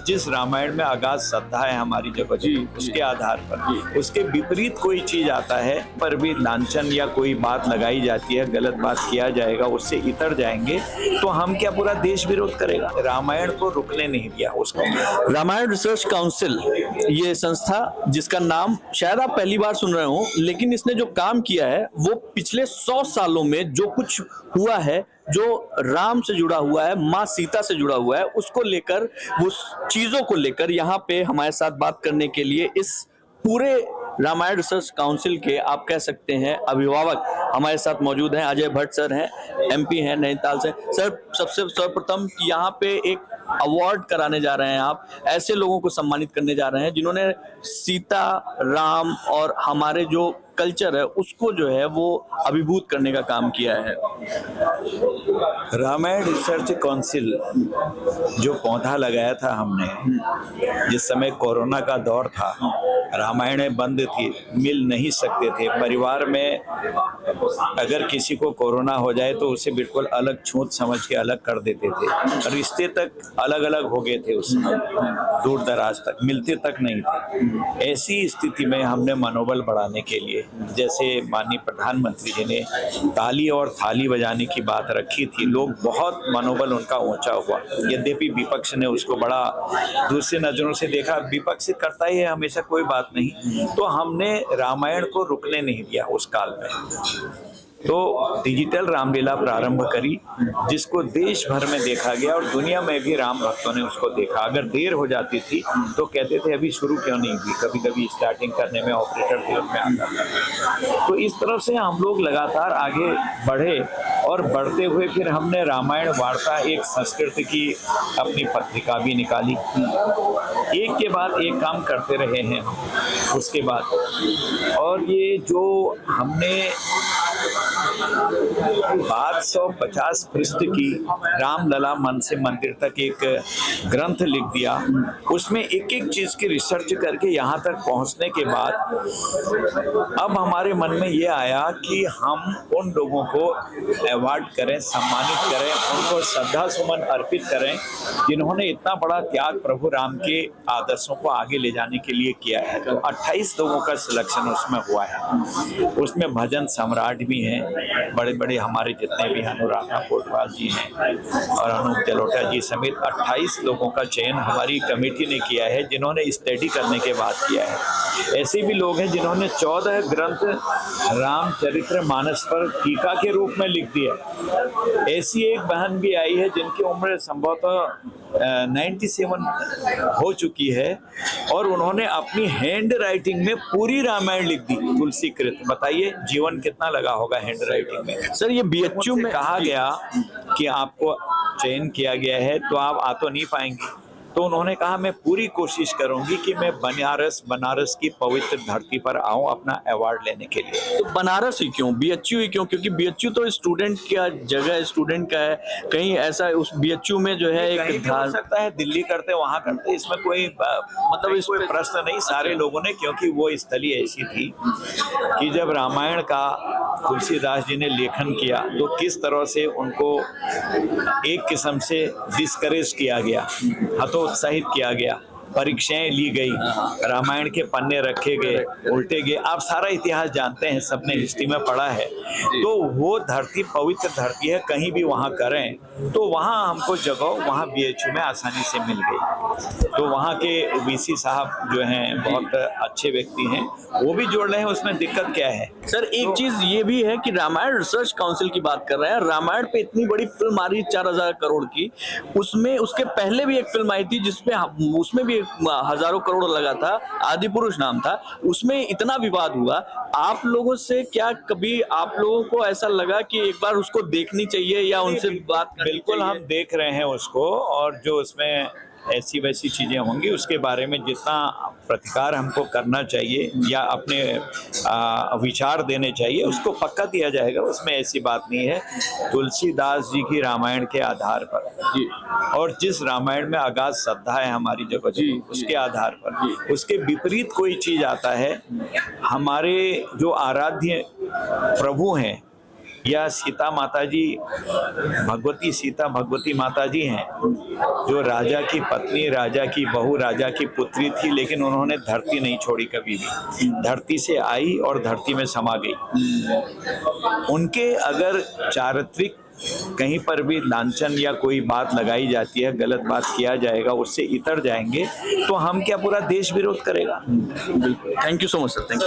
जिस रामायण में अगाध श्रद्धा है हमारी जगत जी, उसके आधार पर उसके विपरीत कोई चीज आता है पर भी लांछन या कोई बात लगाई जाती है, गलत बात किया जाएगा, उससे इतर जाएंगे तो हम क्या पूरा देश विरोध करेगा? रामायण को रुकने नहीं दिया उसको। रामायण रिसर्च काउंसिल ये संस्था जिसका नाम शायद आप पहली बार सुन रहे हो, लेकिन इसने जो काम किया है वो पिछले 100 सालों में जो कुछ हुआ है, जो राम से जुड़ा हुआ है, माँ सीता से जुड़ा हुआ है, उसको लेकर, उस चीजों को लेकर यहाँ पे हमारे साथ बात करने के लिए इस पूरे रामायण रिसर्च काउंसिल के आप कह सकते हैं अभिभावक हमारे साथ मौजूद हैं। अजय भट्ट सर हैं, एमपी हैं नैनीताल से। सर, सबसे सर्वप्रथम यहाँ पे एक अवार्ड कराने जा रहे हैं, आप ऐसे लोगों को सम्मानित करने जा रहे हैं जिन्होंने सीता, राम और हमारे जो कल्चर है उसको जो है वो अभिभूत करने का काम किया है। रामायण रिसर्च काउंसिल जो पौधा लगाया था हमने, जिस समय कोरोना का दौर था, रामायणें बंद थी, मिल नहीं सकते थे, परिवार में अगर किसी को कोरोना हो जाए तो उसे बिल्कुल अलग छूत समझ के अलग कर देते थे, रिश्ते तक अलग अलग हो गए थे, उस समय दूर दराज तक मिलते तक नहीं थे। ऐसी स्थिति में हमने मनोबल बढ़ाने के लिए, जैसे माननीय प्रधानमंत्री जी ने ताली और थाली बजाने की बात रखी थी, लोग बहुत मनोबल उनका ऊंचा हुआ। यद्यपि विपक्ष ने उसको बड़ा दूसरी नजरों से देखा, विपक्ष करता ही है हमेशा, कोई बात नहीं, तो हमने रामायण को रुकने नहीं दिया उस काल में। तो डिजिटल रामलीला प्रारंभ करी, जिसको देश भर में देखा गया और दुनिया में भी राम भक्तों ने उसको देखा। अगर देर हो जाती थी तो कहते थे अभी शुरू क्यों नहीं हुई, कभी कभी स्टार्टिंग करने में ऑपरेटर देर में आता था। तो इस तरफ से हम लोग लगातार आगे बढ़े और बढ़ते हुए फिर हमने रामायण वार्ता एक संस्कृत की अपनी पत्रिका भी निकाली। एक के बाद एक काम करते रहे हैं उसके बाद, और ये जो हमने 550 पृष्ठ की रामलला मन से मंदिर तक एक ग्रंथ लिख दिया, उसमें एक एक चीज की रिसर्च करके यहाँ तक पहुँचने के बाद अब हमारे मन में ये आया कि हम उन लोगों को अवार्ड करें, सम्मानित करें, उनको श्रद्धा सुमन अर्पित करें जिन्होंने इतना बड़ा त्याग प्रभु राम के आदर्शों को आगे ले जाने के लिए किया है। तो 28 लोगों का सिलेक्शन उसमें हुआ है। उसमें भजन सम्राट भी हैं, बड़े बड़े हमारे जितने भी अनुराधा कोटवाल जी हैं और अनूप जलोटा जी समेत 28 लोगों का चयन हमारी कमेटी ने किया है, जिन्होंने स्टडी करने के बाद किया है। ऐसे भी लोग हैं जिन्होंने 14 ग्रंथ रामचरित्र मानस पर टीका के रूप में लिख दिया। ऐसी एक बहन भी आई है जिनकी उम्र संभवतः 97 हो चुकी है और उन्होंने अपनी हैंड राइटिंग में पूरी रामायण लिख दी, तुलसी कृत। बताइए जीवन कितना लगा होगा हैंड राइटिंग में। सर, ये बीएचयू में कहा गया कि आपको चयन किया गया है तो आप आ तो नहीं पाएंगे, तो उन्होंने कहा मैं पूरी कोशिश करूंगी कि मैं बनारस की पवित्र धरती पर आऊं अपना अवार्ड लेने के लिए। तो बनारस ही क्यों, बीएचयू ही क्यों? क्योंकि बीएचयू तो स्टूडेंट का जगह, स्टूडेंट का है, कहीं ऐसा उस बीएचयू में जो है एक हो सकता है दिल्ली करते वहां करते, इसमें कोई मतलब इस कोई प्रश्न नहीं। सारे लोगों ने, क्योंकि वो स्थली ऐसी थी कि जब रामायण का तुलसीदास जी ने लेखन किया तो किस तरह से उनको एक किस्म से डिस्करेज किया गया, हतोत्साहित किया गया, परीक्षाएं ली गई, रामायण के पन्ने रखे गए, उल्टे गए। आप सारा इतिहास जानते हैं, सबने हिस्ट्री में पढ़ा है। तो वो धरती पवित्र धरती है, कहीं भी वहाँ करें तो वहाँ हमको जगह वहाँ बीएचयू में आसानी से मिल गई। तो वहाँ के वीसी साहब जो हैं बहुत अच्छे व्यक्ति हैं, वो भी जोड़ रहे हैं, उसमें दिक्कत क्या है? सर, एक चीज ये भी है कि रामायण रिसर्च काउंसिल की बात कर रहे हैं, रामायण पे इतनी बड़ी फिल्म आ रही 4000 करोड़ की, उसमें उसके पहले भी एक फिल्म आई थी उसमें भी हजारों करोड़ लगा था, आदि पुरुष नाम था, उसमें इतना विवाद हुआ। आप लोगों से क्या कभी आप लोगों को ऐसा लगा कि एक बार उसको देखनी चाहिए या उनसे बात? बिल्कुल, हम देख रहे हैं उसको, और जो उसमें ऐसी वैसी चीजें होंगी उसके बारे में जितना प्रतिकार हमको करना चाहिए या अपने विचार देने चाहिए उसको पक्का दिया जाएगा, उसमें ऐसी बात नहीं है। तुलसीदास जी की रामायण के आधार पर जी, और जिस रामायण में अगाध श्रद्धा है हमारी जगत जी, उसके आधार पर उसके विपरीत कोई चीज आता है, हमारे जो आराध्य प्रभु हैं या सीता माता जी, भगवती सीता भगवती माता जी हैं, जो राजा की पत्नी, राजा की बहू, राजा की पुत्री थी, लेकिन उन्होंने धरती नहीं छोड़ी कभी भी। धरती से आई और धरती में समा गई। उनके अगर चारित्रिक कहीं पर भी लांछन या कोई बात लगाई जाती है, गलत बात किया जाएगा, उससे इतर जाएंगे, तो हम क्या पूरा देश विरोध करेगा? Thank you so much sir, thank you.